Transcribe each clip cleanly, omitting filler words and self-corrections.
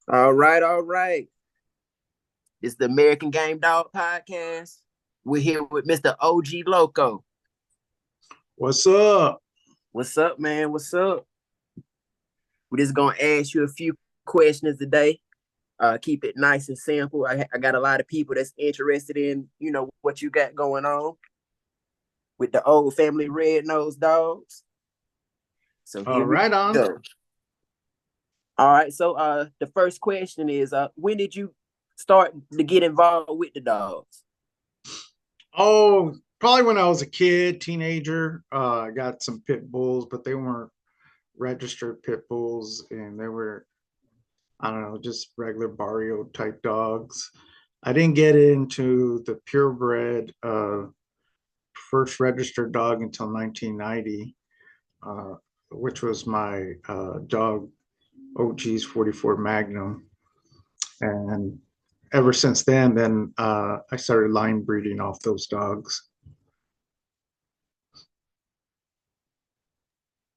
All right, all right. It's the American Game Dog Podcast. We're here with Mr. OG Loco. What's up? What's up, man? What's up? We're just gonna ask you a few questions today. Keep it nice and simple. I got a lot of people that's interested in, what you got going on with the old family red nosed dogs. So here we Right on. go. All right. So the first question is when did you start to get involved with the dogs? Oh, probably when I was a kid, teenager. I got some pit bulls, but they weren't registered pit bulls, and they were, I don't know, just regular barrio type dogs. I didn't get into the purebred first registered dog until 1990, uh, which was my dog OG's 44 Magnum. And ever since then, I started line breeding off those dogs.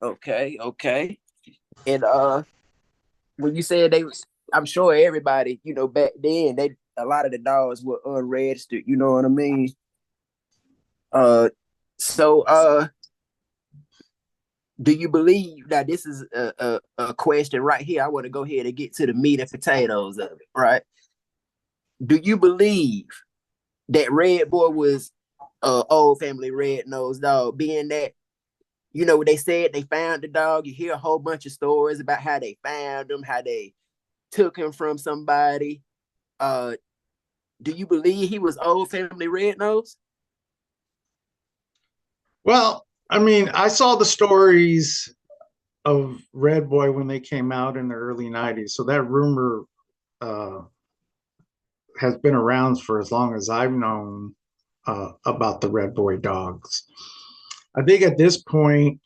Okay, okay. And when you said they was, I'm sure everybody, back then they a lot of the dogs were unregistered, you know what I mean? Uh so do you believe that this is a question right here? I want to go ahead and get to the meat and potatoes of it, right? Do you believe that Red Boy was old family red nosed dog, being that they said they found the dog. You hear a whole bunch of stories about how they found him, how they took him from somebody. Uh, do you believe he was old family red nose? Well, I mean, I saw the stories of Red Boy when they came out in the early 90s. So that rumor uh, has been around for as long as I've known about the Red Boy dogs. I think at this point,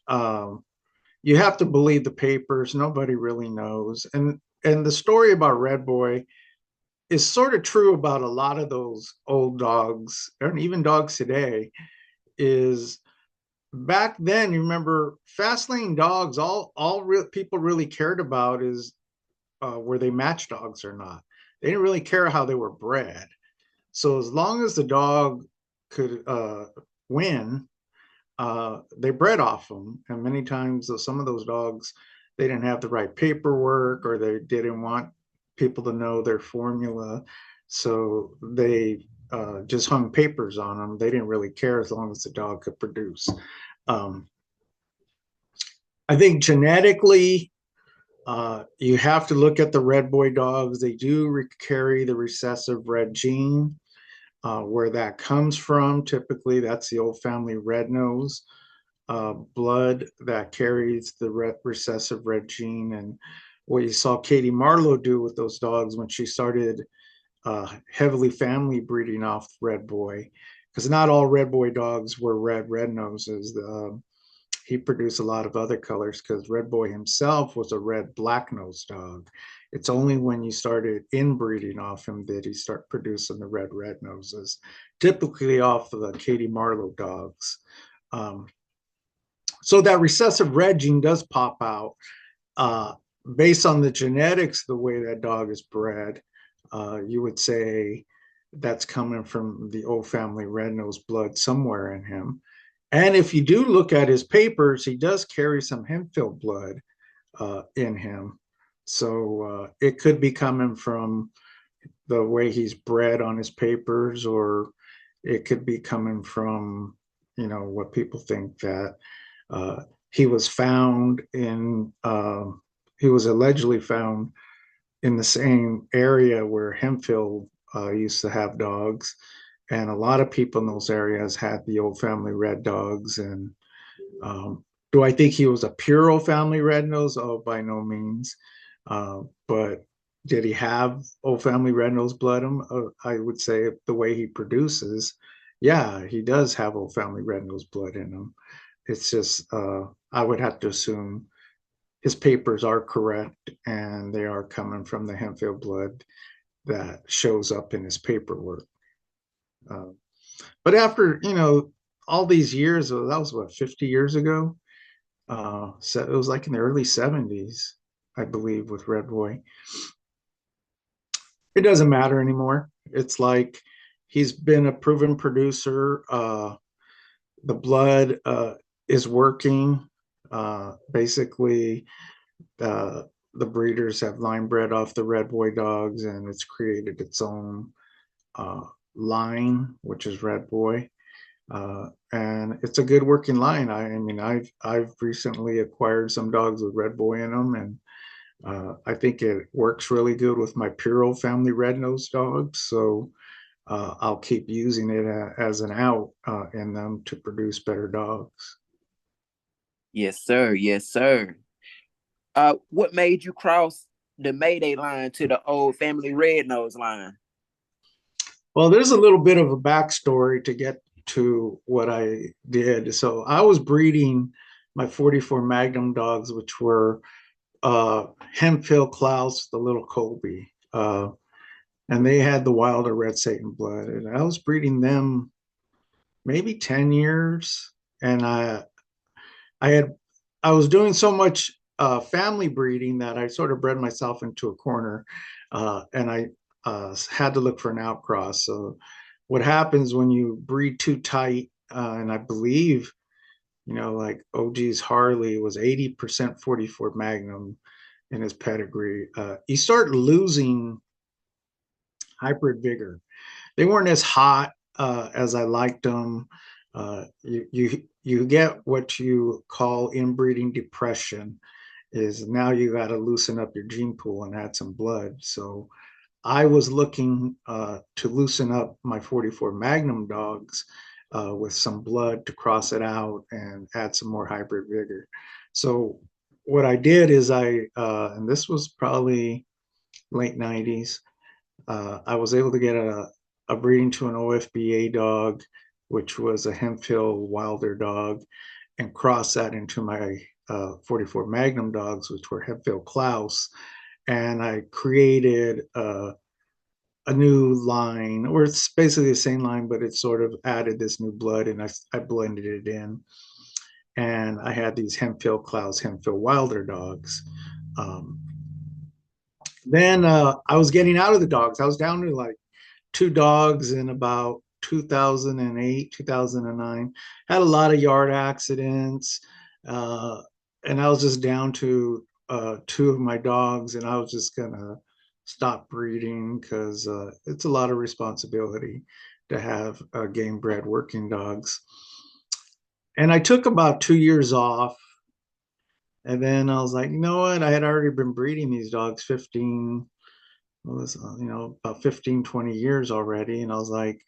you have to believe the papers. Nobody really knows. And the story about Red Boy is sort of true about a lot of those old dogs, and even dogs today, is back then, you remember fast lane dogs, people really cared about is were they match dogs or not. They didn't really care how they were bred. So as long as the dog could win, they bred off them. And many times, some of those dogs, they didn't have the right paperwork, or they didn't want people to know their formula. So they just hung papers on them. They didn't really care as long as the dog could produce. Um, I think genetically, you have to look at the red boy dogs. They do carry the recessive red gene. Where that comes from, typically, that's the old family red nose blood that carries the recessive red gene. And what you saw Katie Marlowe do with those dogs when she started heavily family breeding off red boy, because not all red boy dogs were red noses. He produced a lot of other colors because Red Boy himself was a red black nosed dog. It's only when you started inbreeding off him did he start producing the red noses, typically off of the Katie Marlowe dogs. Um, so that recessive red gene does pop out uh, based on the genetics, the way that dog is bred. You would say that's coming from the old family red nose blood somewhere in him. And if you do look at his papers, he does carry some Hempfield blood in him. So it could be coming from the way he's bred on his papers, or it could be coming from, what people think that uh, he was found in, he was allegedly found in the same area where Hempfield used to have dogs. And a lot of people in those areas had the old family red dogs. And do I think he was a pure old family red nose? Oh, by no means. But did he have old family red nose blood in him? I would say the way he produces, yeah, he does have old family red nose blood in him. It's just, I would have to assume his papers are correct and they are coming from the Hempfield blood that shows up in his paperwork. Uh, but after, all these years, that was what, 50 years ago? So it was like in the early 70s, I believe, with Red Boy. It doesn't matter anymore. It's like he's been a proven producer. The blood is working. Basically, the breeders have line bred off the red boy dogs, and it's created its own uh, line, which is red boy. And it's a good working line. I mean, I've recently acquired some dogs with red boy in them, and I think it works really good with my Puro family red nosed dogs. So I'll keep using it as an out in them to produce better dogs. Yes, sir. Yes, sir. What made you cross the Mayday line to the old family red nose line? Well, there's a little bit of a backstory to get to what I did. So I was breeding my 44 Magnum dogs, which were Hemphill Klaus, the little Colby. And they had the wilder red Satan blood. And I was breeding them maybe 10 years. And I had I was doing so much family breeding that I sort of bred myself into a corner, and I had to look for an outcross. So what happens when you breed too tight, and I believe, like OG's Harley was 80% 44 Magnum in his pedigree, you start losing hybrid vigor. They weren't as hot as I liked them. You get what you call inbreeding depression. Is now you got to loosen up your gene pool and add some blood. So I was looking to loosen up my 44 Magnum dogs with some blood to cross it out and add some more hybrid vigor. So what I did is and this was probably late 90s, I was able to get a breeding to an OFBA dog, which was a Hemphill Wilder dog, and cross that into my 44 Magnum dogs, which were Hemphill Klaus. And I created a new line, or it's basically the same line, but it sort of added this new blood, and I blended it in. And I had these Hemphill Klaus, Hemphill Wilder dogs. Um, then I was getting out of the dogs. I was down to like two dogs in about 2008, 2009. Had a lot of yard accidents. Uh, and I was just down to two of my dogs, and I was just going to stop breeding because it's a lot of responsibility to have game bred working dogs. And I took about 2 years off. And then I was like, you know what? I had already been breeding these dogs 15, was, about 15, 20 years already. And I was like,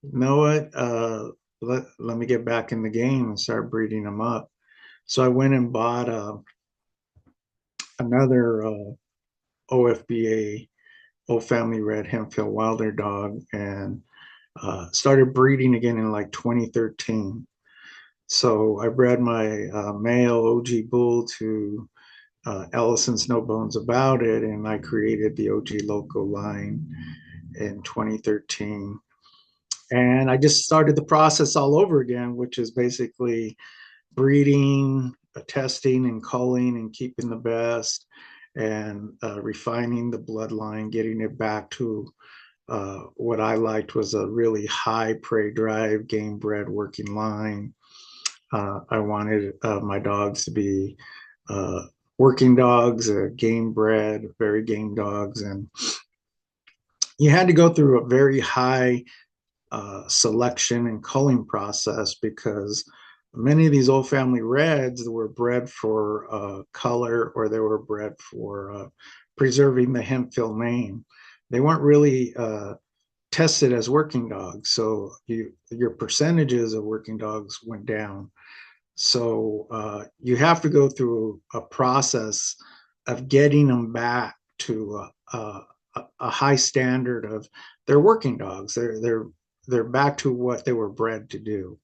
you know what? Let me get back in the game and start breeding them up. So I went and bought another OFBA, Old Family Red Hemphill Wilder dog, and started breeding again in like 2013. So I bred my male OG bull to Ellison's No Bones About It, and I created the OG Loco line in 2013. And I just started the process all over again, which is basically breeding, testing, and culling, and keeping the best, and refining the bloodline, getting it back to what I liked was a really high prey drive, game bred working line. I wanted my dogs to be working dogs, game bred, very game dogs. And you had to go through a very high selection and culling process because many of these old family reds were bred for color, or they were bred for preserving the Hemphill name. They weren't really tested as working dogs. So your percentages of working dogs went down. So you have to go through a process of getting them back to a high standard of they're working dogs. They're back to what they were bred to do.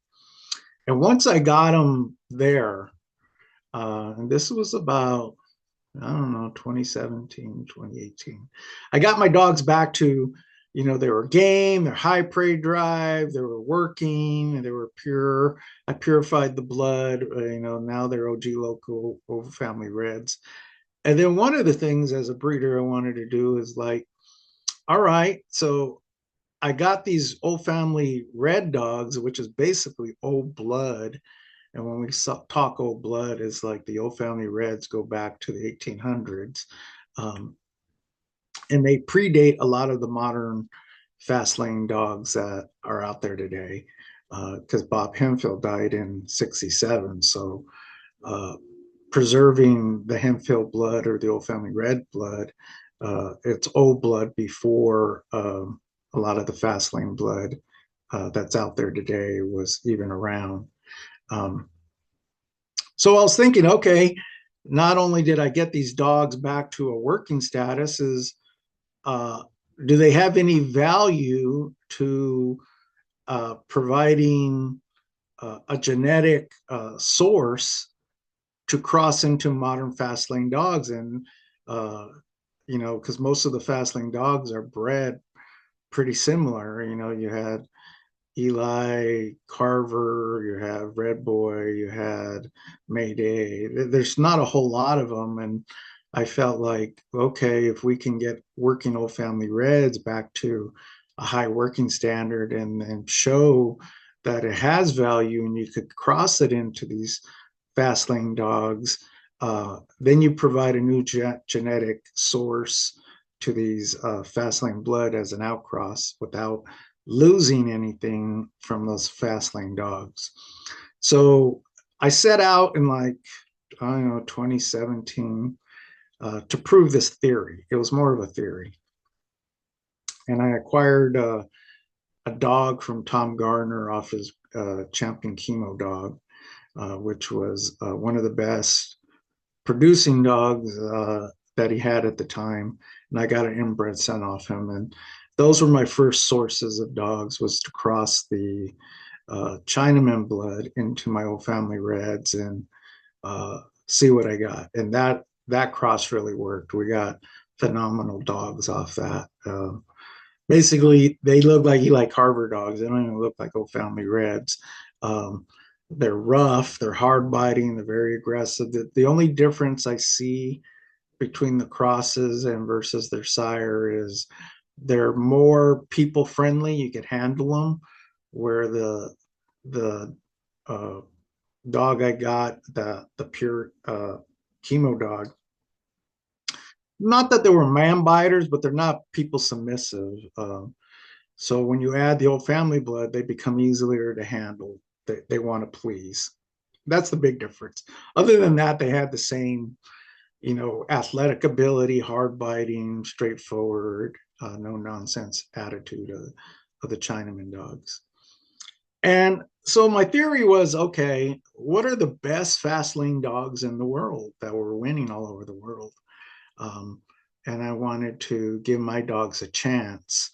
And once I got them there, and this was about, I don't know, 2017, 2018, I got my dogs back to, they were game, they're high prey drive, they were working, they were pure. I purified the blood, now they're OG Local over family reds. And then one of the things as a breeder I wanted to do is like, all right, so I got these old family red dogs, which is basically old blood. And when we talk old blood, it's like the old family reds go back to the 1800s. Um, and they predate a lot of the modern fast lane dogs that are out there today, because Bob Hemphill died in 67. So uh, preserving the Hemphill blood or the old family red blood, it's old blood before a lot of the fast lane blood that's out there today was even around. Um, so I was thinking, okay, not only did I get these dogs back to a working status, is uh, do they have any value to providing a genetic source to cross into modern fast lane dogs? And because most of the fast lane dogs are bred pretty similar. You had Eli, Carver, you have Red Boy, you had Mayday. There's not a whole lot of them. And I felt like, okay, if we can get working old family reds back to a high working standard and show that it has value and you could cross it into these fast lane dogs, then you provide a new genetic source to these fast lane blood as an outcross without losing anything from those fast lane dogs. So I set out in like, I don't know, 2017 to prove this theory. It was more of a theory. And I acquired a dog from Tom Gardner off his Champion Chemo dog, which was one of the best producing dogs that he had at the time. And I got an inbred son off him. And those were my first sources of dogs, was to cross the Chinaman blood into my old family reds and see what I got. And that cross really worked. We got phenomenal dogs off that. Basically, they look like Eli Carver dogs. They don't even look like old family reds. Um, they're rough, they're hard biting, they're very aggressive. The only difference I see between the crosses and versus their sire is they're more people friendly. You can handle them, where the uh, dog I got, the pure chemo dog, not that they were man biters, but they're not people submissive. So when you add the old family blood, they become easier to handle. They want to please. That's the big difference. Other than that, they had the same, athletic ability, hard biting, straightforward, no nonsense attitude of the Chinaman dogs. And so my theory was, okay, what are the best fast lane dogs in the world that were winning all over the world? Um, and I wanted to give my dogs a chance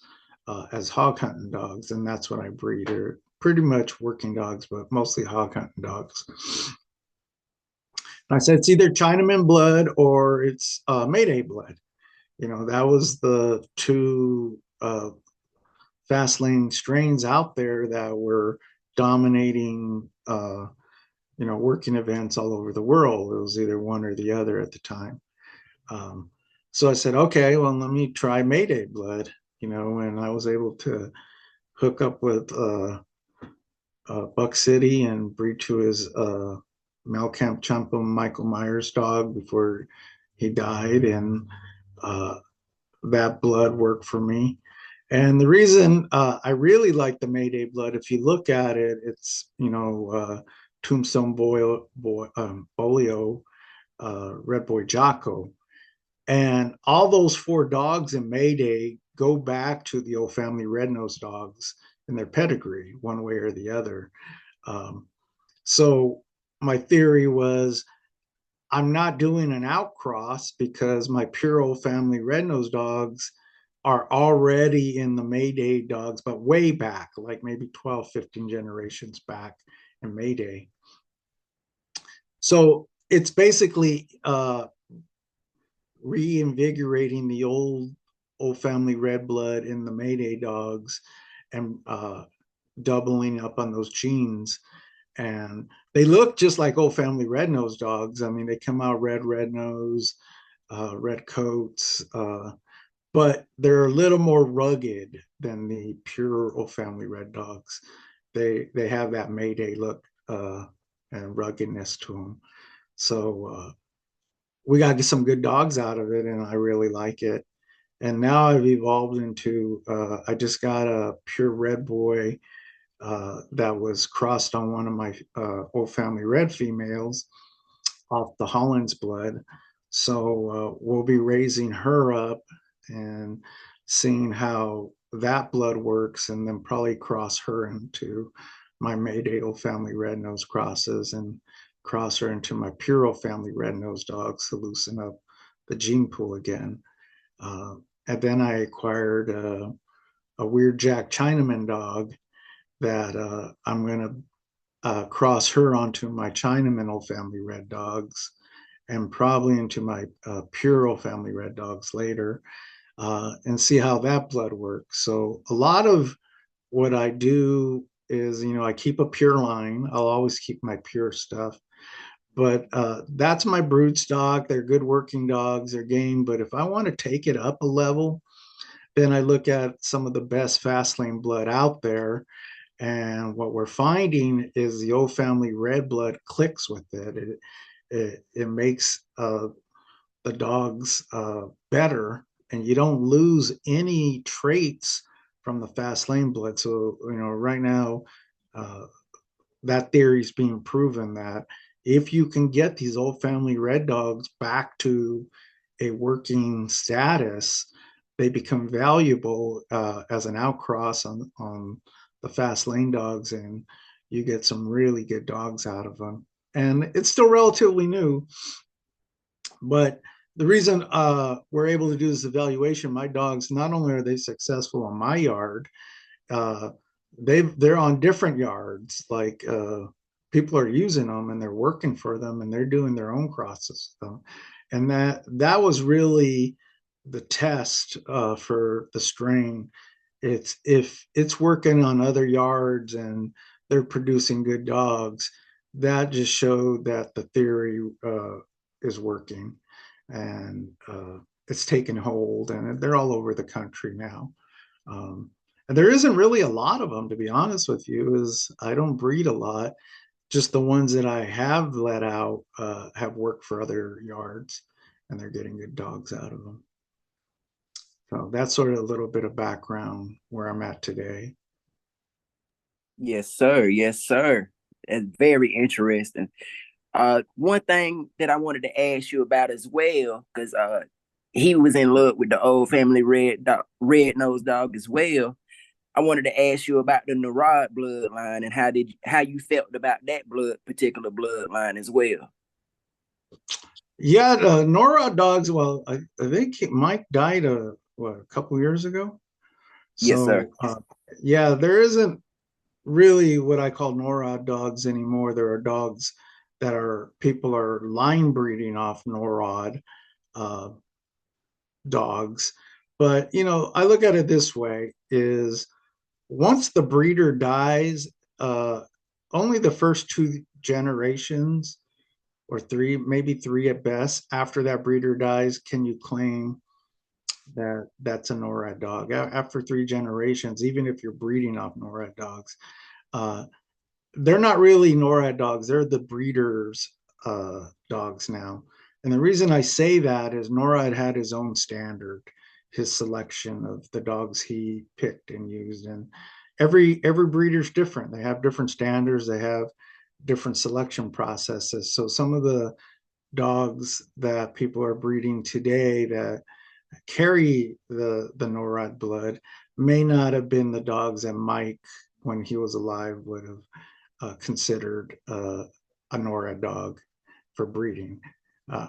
as hog hunting dogs, and that's what I breed. Are pretty much working dogs, but mostly hog hunting dogs. And I said it's either Chinaman blood or it's Mayday blood. That was the two fast lane strains out there that were dominating, working events all over the world. It was either one or the other at the time. So I said, okay, well, let me try Mayday blood, and I was able to hook up with Buck City and breed to his Malcamp Chumpum Michael Myers dog before he died. And that blood worked for me. And the reason I really like the Mayday blood, if you look at it, it's, Tombstone Bolio, Red Boy Jocko. And all those four dogs in Mayday go back to the old family red-nosed dogs in their pedigree, one way or the other. So my theory was, I'm not doing an outcross because my pure old family red-nosed dogs are already in the Mayday dogs, but way back, like maybe 12, 15 generations back in Mayday. So it's basically reinvigorating the old family red blood in the Mayday dogs and doubling up on those genes. And they look just like old family red nose dogs. I mean, they come out red nose, red coats, but they're a little more rugged than the pure old family red dogs. They have that Mayday look and ruggedness to them. So we got to get some good dogs out of it, and I really like it. And now I've evolved into I just got a pure red boy that was crossed on one of my old family red females off the Holland's blood. So we'll be raising her up and seeing how that blood works, and then probably cross her into my Mayday old family red nose crosses and cross her into my pure old family red nose dogs to loosen up the gene pool again. Uh, and then I acquired a weird Jack Chinaman dog that I'm going to cross her onto my Chinaman old family red dogs and probably into my pure old family red dogs later and see how that blood works. So a lot of what I do is, I keep a pure line. I'll always keep my pure stuff. But that's my brood stock. They're good working dogs. They're game. But if I want to take it up a level, then I look at some of the best fast lane blood out there. And what we're finding is the old family red blood clicks with it. It makes the dogs better, and you don't lose any traits from the fast lane blood. So, right now, that theory is being proven that if you can get these old family red dogs back to a working status, they become valuable as an outcross on the fast lane dogs, and you get some really good dogs out of them. And it's still relatively new, but the reason we're able to do this evaluation, my dogs, not only are they successful on my yard, uh, they're on different yards. Like people are using them and they're working for them and they're doing their own crosses. And that was really the test for the strain. It's if it's working on other yards and they're producing good dogs, that just showed that the theory is working, and it's taken hold, and they're all over the country now. And there isn't really a lot of them, to be honest with you, is I don't breed a lot. Just the ones that I have let out have worked for other yards, and they're getting good dogs out of them. So that's sort of a little bit of background where I'm at today. Yes, sir. Yes, sir. That's very interesting. One thing that I wanted to ask you about as well, because he was in love with the old family red nosed dog as well. I wanted to ask you about the Narad bloodline and how you felt about that particular bloodline as well. Yeah, Nora dogs. Well, I think Mike died a couple years ago. Yes, sir. So yeah, there isn't really what I call NORAD dogs anymore. There are dogs that are people are line breeding off NORAD uh, dogs. But I look at it this way: is once the breeder dies, uh, only the first two generations or three, maybe three at best, after that breeder dies, can you claim that that's a NORAD dog. After three generations, even if you're breeding off NORAD dogs, uh, they're not really NORAD dogs. They're the breeders' dogs now. And the reason I say that is NORAD had his own standard, his selection of the dogs he picked and used. And every breeder's different. They have different standards. They have different selection processes. So some of the dogs that people are breeding today that carry the NORAD blood may not have been the dogs that Mike, when he was alive, would have considered a NORAD dog for breeding.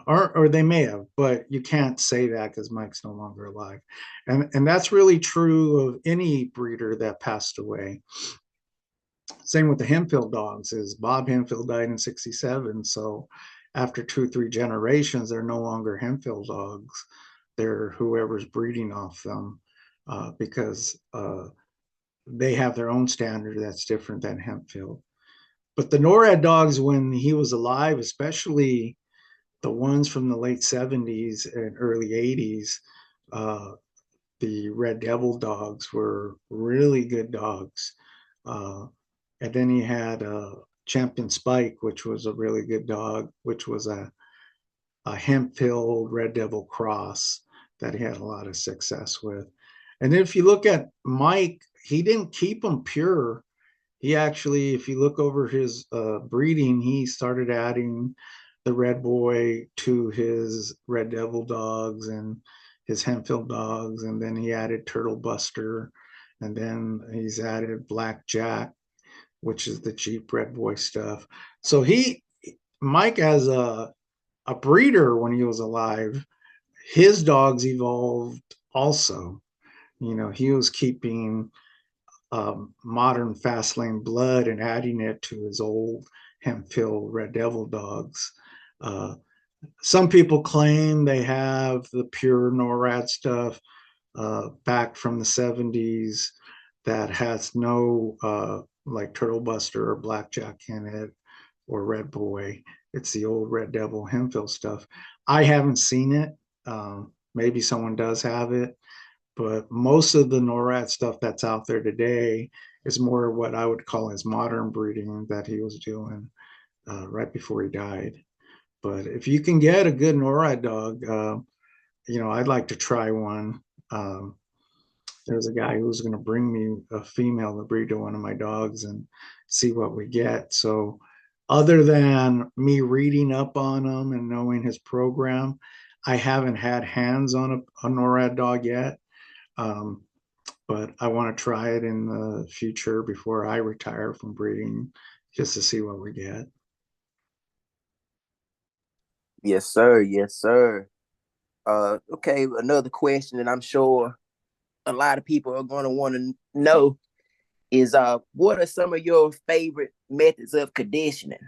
Or they may have, but you can't say that because Mike's no longer alive. And that's really true of any breeder that passed away. Same with the Hemphill dogs, is Bob Hemphill died in 67. So after 2 or 3 generations, they're no longer Hemphill dogs. They're whoever's breeding off them because they have their own standard that's different than Hemphill. But the NORAD dogs, when he was alive, especially the ones from the late 70s and early 80s, the Red Devil dogs were really good dogs. And then he had Champion Spike, which was a really good dog, which was a hemp-filled Red Devil cross that he had a lot of success with. And then if you look at Mike, he didn't keep them pure. He actually, if you look over his breeding, he started adding the Red Boy to his Red Devil dogs and his hemp-filled dogs, and then he added Turtle Buster, and then he's added Black Jack, which is the cheap Red Boy stuff. So Mike, as a breeder when he was alive, his dogs evolved also. You know, he was keeping modern fast lane blood and adding it to his old hemp-filled Red Devil dogs. Some people claim they have the pure NORAD stuff back from the 70s that has no like Turtle Buster or Blackjack in it or Red Boy. It's the old Red Devil hemp-filled stuff. I haven't seen it. Maybe someone does have it, but most of the NORAD stuff that's out there today is more what I would call his modern breeding that he was doing right before he died. But if you can get a good NORAD dog, you know, I'd like to try one. There's a guy who's going to bring me a female to breed to one of my dogs and see what we get. So other than me reading up on him and knowing his program, I haven't had hands on a NORAD dog yet. But I want to try it in the future before I retire from breeding, just to see what we get. Yes, sir. Yes, sir. Okay, another question that I'm sure a lot of people are going to want to know is what are some of your favorite methods of conditioning?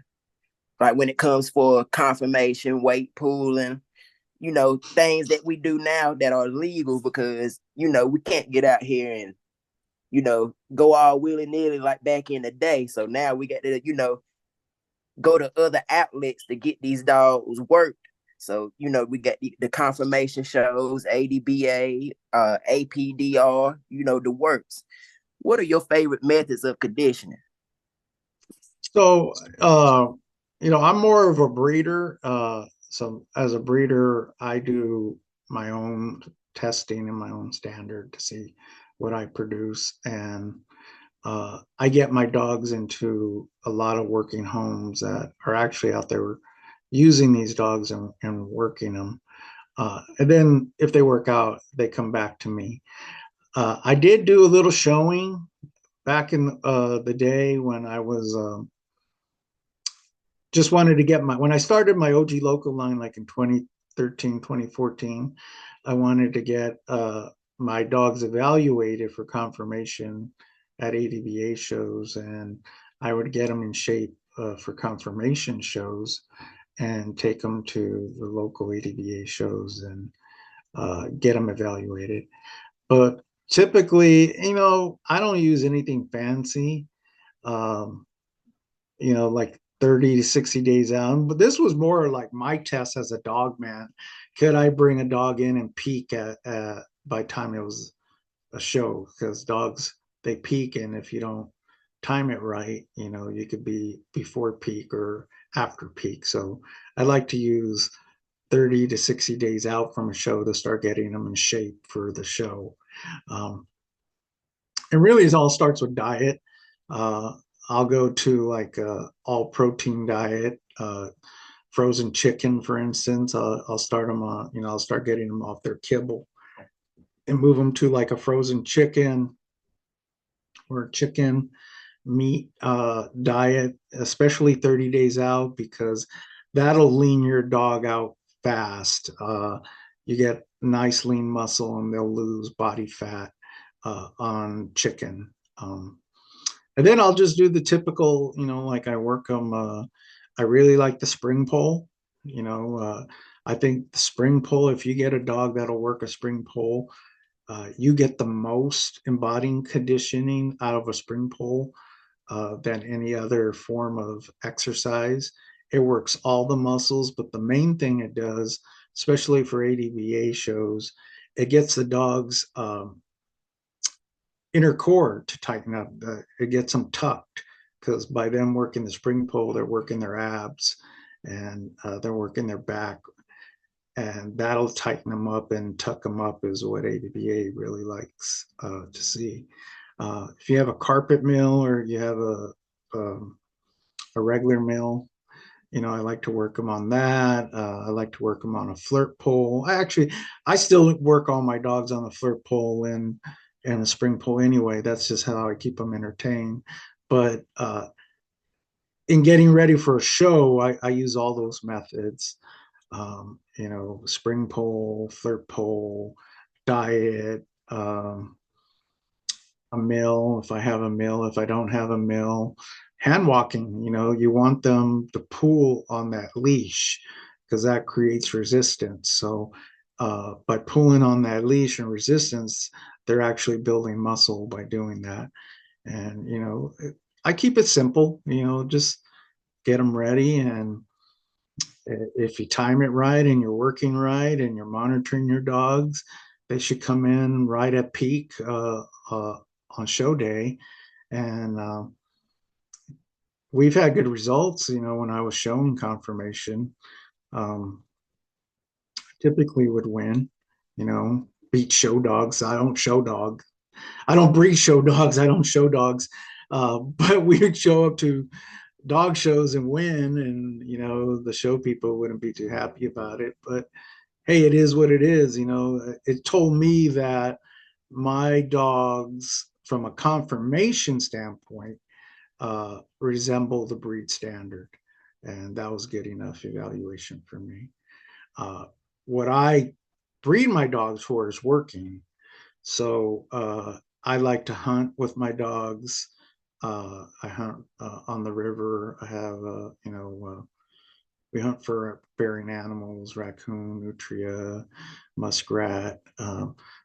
Right, when it comes for confirmation, weight pooling, you know, things that we do now that are legal because, you know, we can't get out here and, you know, go all willy-nilly like back in the day. So now we got to, you know, go to other outlets to get these dogs worked. So, you know, we got the confirmation shows, ADBA, APDR, you know, the works. What are your favorite methods of conditioning? So, you know, I'm more of a breeder. So as a breeder, I do my own testing and my own standard to see what I produce. And I get my dogs into a lot of working homes that are actually out there using these dogs and working them. And then if they work out, they come back to me. I did do a little showing back in the day when I was just wanted to get when I started my OG Loco line, like in 2013, 2014, I wanted to get my dogs evaluated for confirmation at ADBA shows, and I would get them in shape for confirmation shows and take them to the local ADBA shows and get them evaluated. But typically, you know, I don't use anything fancy. Um, you know, like 30 to 60 days out. But this was more like my test as a dog man. Could I bring a dog in and peak by time it was a show? Because dogs, they peak, and if you don't time it right, you know, you could be before peak or after peak. So I like to use 30 to 60 days out from a show to start getting them in shape for the show. Um, it really is all starts with diet. Uh, I'll go to like a all protein diet, frozen chicken, for instance. I'll start them on, you know, I'll start getting them off their kibble and move them to like a frozen chicken or chicken meat diet, especially 30 days out, because that'll lean your dog out fast. You get nice lean muscle and they'll lose body fat on chicken. And then I'll just do the typical, you know, like I work them. I really like the spring pole. You know, I think the spring pole, if you get a dog that'll work a spring pole, you get the most embodying conditioning out of a spring pole than any other form of exercise. It works all the muscles, but the main thing it does, especially for ADVA shows, it gets the dog's inner core to tighten up. It gets them tucked, because by them working the spring pole, they're working their abs, and they're working their back, and that'll tighten them up and tuck them up, is what ABA really likes to see. If you have a carpet mill, or you have a regular mill, I like to work them on that. I like to work them on a flirt pole. I still work all my dogs on a flirt pole and a spring pole anyway. That's just how I keep them entertained. But in getting ready for a show, I use all those methods. Spring pole, flirt pole, diet, a mill if I have a mill. If I don't have a mill, hand walking. You want them to pull on that leash, because that creates resistance. So by pulling on that leash and resistance, they're actually building muscle by doing that. And I keep it simple. Just get them ready, and if you time it right and you're working right and you're monitoring your dogs, they should come in right at peak on show day. And we've had good results. When I was showing conformation, um, typically would win, beat show dogs. I don't show dog. I don't breed show dogs. I don't show dogs. But we would show up to dog shows and win, and the show people wouldn't be too happy about it. But hey, it is what it is. It told me that my dogs, from a conformation standpoint, resemble the breed standard, and that was good enough evaluation for me. What I breed my dogs for is working. So I like to hunt with my dogs. I hunt on the river. I have, we hunt for bearing animals, raccoon, nutria, muskrat.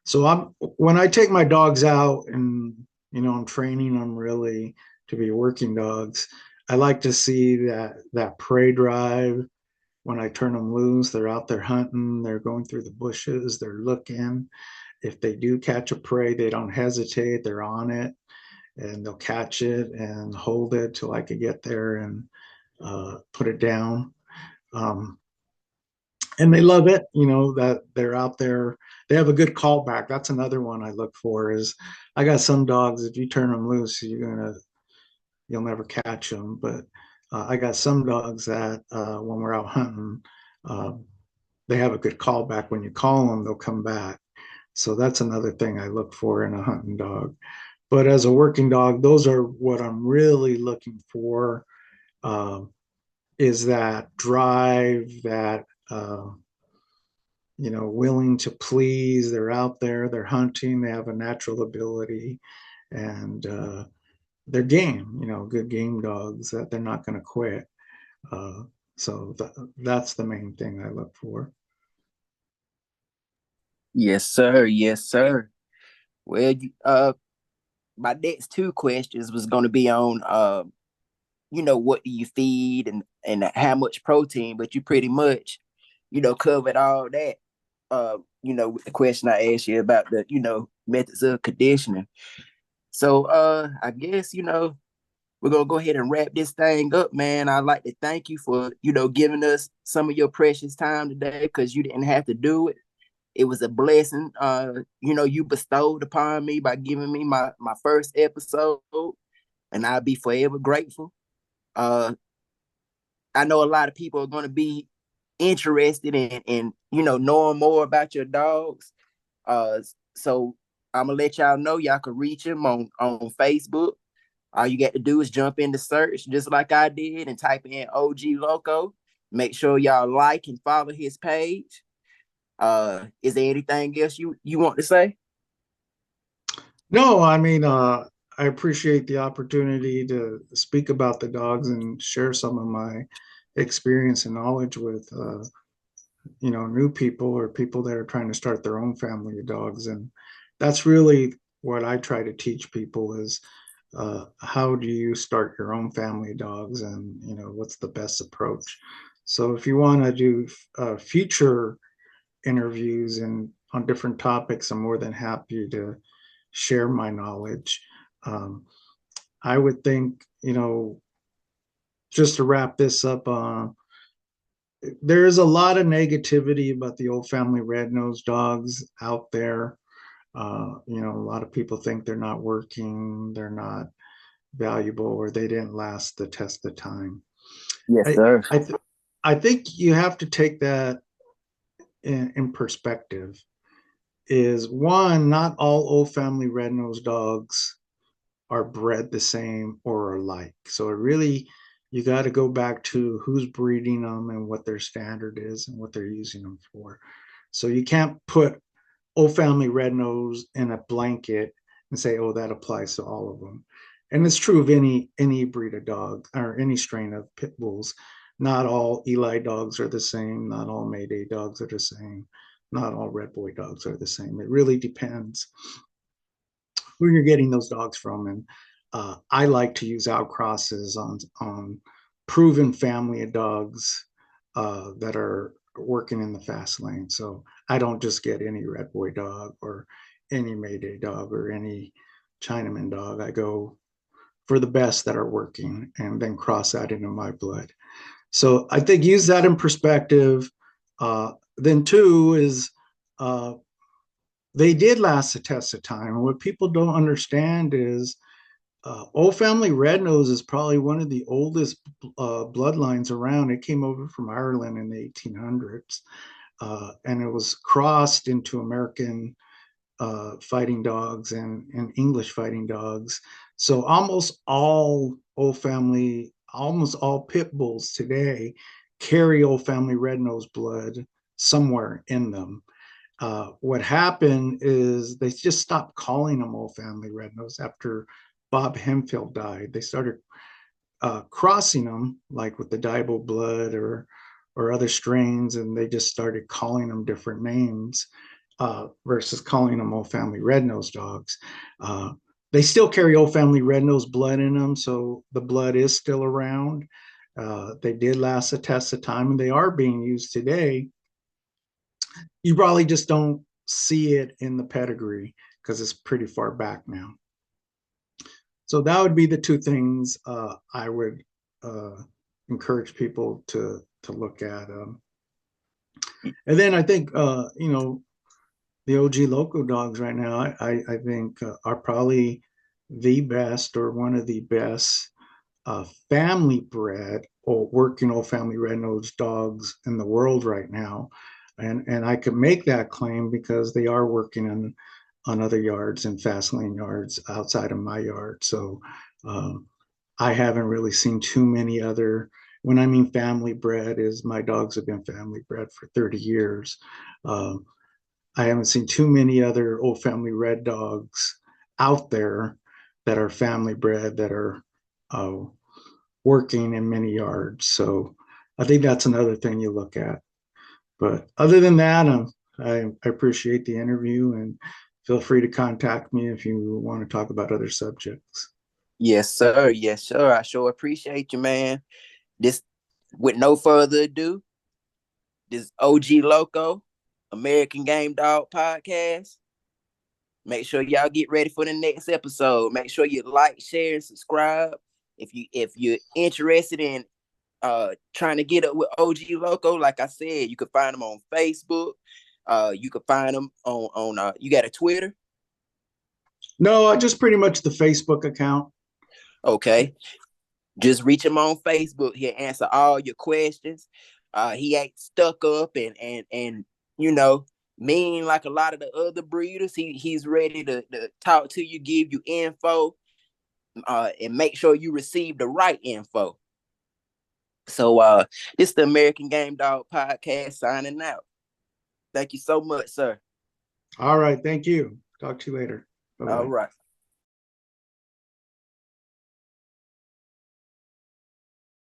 So when I take my dogs out and, I'm training them really to be working dogs, I like to see that prey drive. When I turn them loose, they're out there hunting, they're going through the bushes, they're looking. If they do catch a prey, they don't hesitate, they're on it, and they'll catch it and hold it till I could get there and put it down. And they love it, that they're out there. They have a good callback. That's another one I look for. Is I got some dogs, if you turn them loose, you'll never catch them. But I got some dogs that when we're out hunting, they have a good callback. When you call them, they'll come back. So that's another thing I look for in a hunting dog. But as a working dog, those are what I'm really looking for. Is that drive, that willing to please. They're out there, they're hunting, they have a natural ability, and they're game. Good game dogs, that they're not going to quit. So that's the main thing I look for. Yes, sir. Yes, sir. Well, my next two questions was going to be on, what do you feed and how much protein, but you pretty much, covered all that. With the question I asked you about the, methods of conditioning. So, I guess, we're gonna go ahead and wrap this thing up, man. I'd like to thank you for, giving us some of your precious time today, because you didn't have to do it. It was a blessing, you bestowed upon me by giving me my first episode, and I'll be forever grateful. I know a lot of people are going to be interested in knowing more about your dogs. So I'm gonna let y'all know y'all can reach him on Facebook. All you got to do is jump in the search, just like I did, and type in OG Loco. Make sure y'all like and follow his page. Is there anything else you want to say? No, I mean, I appreciate the opportunity to speak about the dogs and share some of my experience and knowledge with, new people or people that are trying to start their own family of dogs. And that's really what I try to teach people is how do you start your own family of dogs, and, what's the best approach. So if you want to do future interviews and on different topics, I'm more than happy to share my knowledge. I would think, just to wrap this up, there's a lot of negativity about the old family red-nosed dogs out there. A lot of people think they're not working, they're not valuable, or they didn't last the test of time. Yes, I, sir. I, th- I think you have to take that in perspective. Is one, not all old family red-nosed dogs are bred the same or alike. So it really, you got to go back to who's breeding them and what their standard is and what they're using them for. So you can't put old family red nose in a blanket and say, oh, that applies to all of them. And it's true of any breed of dog or any strain of pit bulls. Not all Eli dogs are the same. Not all Mayday dogs are the same. Not all Red Boy dogs are the same. It really depends who you're getting those dogs from. And I like to use outcrosses on proven family of dogs that are working in the fast lane. So I don't just get any Red Boy dog or any Mayday dog or any Chinaman dog. I go for the best that are working and then cross that into my blood. So I think use that in perspective. Then two is they did last the test of time. And what people don't understand is old family red nose is probably one of the oldest bloodlines around. It came over from Ireland in the 1800s, and it was crossed into American fighting dogs and English fighting dogs. So almost all pit bulls today carry old family red nose blood somewhere in them. What happened is they just stopped calling them old family red nose after Bob Hemphill died. They started crossing them, like with the Dibo blood or other strains, and they just started calling them different names versus calling them old family red nose dogs. They still carry old family red nose blood in them, so the blood is still around. They did last a test of time, and they are being used today. You probably just don't see it in the pedigree because it's pretty far back now. So that would be the two things I would encourage people to look at. And then I think the OG Loco dogs right now, I think are probably the best or one of the best family bred or working old family red nosed dogs in the world right now. And I could make that claim because they are working on other yards and fast lane yards outside of my yard. So I haven't really seen too many other. When I mean family bred, is my dogs have been family bred for 30 years. I haven't seen too many other old family red dogs out there that are family bred that are working in many yards. So I think that's another thing you look at. But other than that, I appreciate the interview and feel free to contact me if you want to talk about other subjects. Yes, sir. Yes, sir. I sure appreciate you, man. This, with no further ado, this OG Loco, American Gamedog podcast. Make sure y'all get ready for the next episode. Make sure you like, share, and subscribe. If you're interested in trying to get up with OG Loco, like I said, you can find them on Facebook. You can find them on you got a Twitter? No, just pretty much the Facebook account. Okay. Just reach him on Facebook. He'll answer all your questions. He ain't stuck up and mean like a lot of the other breeders. He's ready to talk to you, give you info, and make sure you receive the right info. So this is the American Gamedog podcast signing out. Thank you so much, sir. All right. Thank you. Talk to you later. Bye-bye. All right.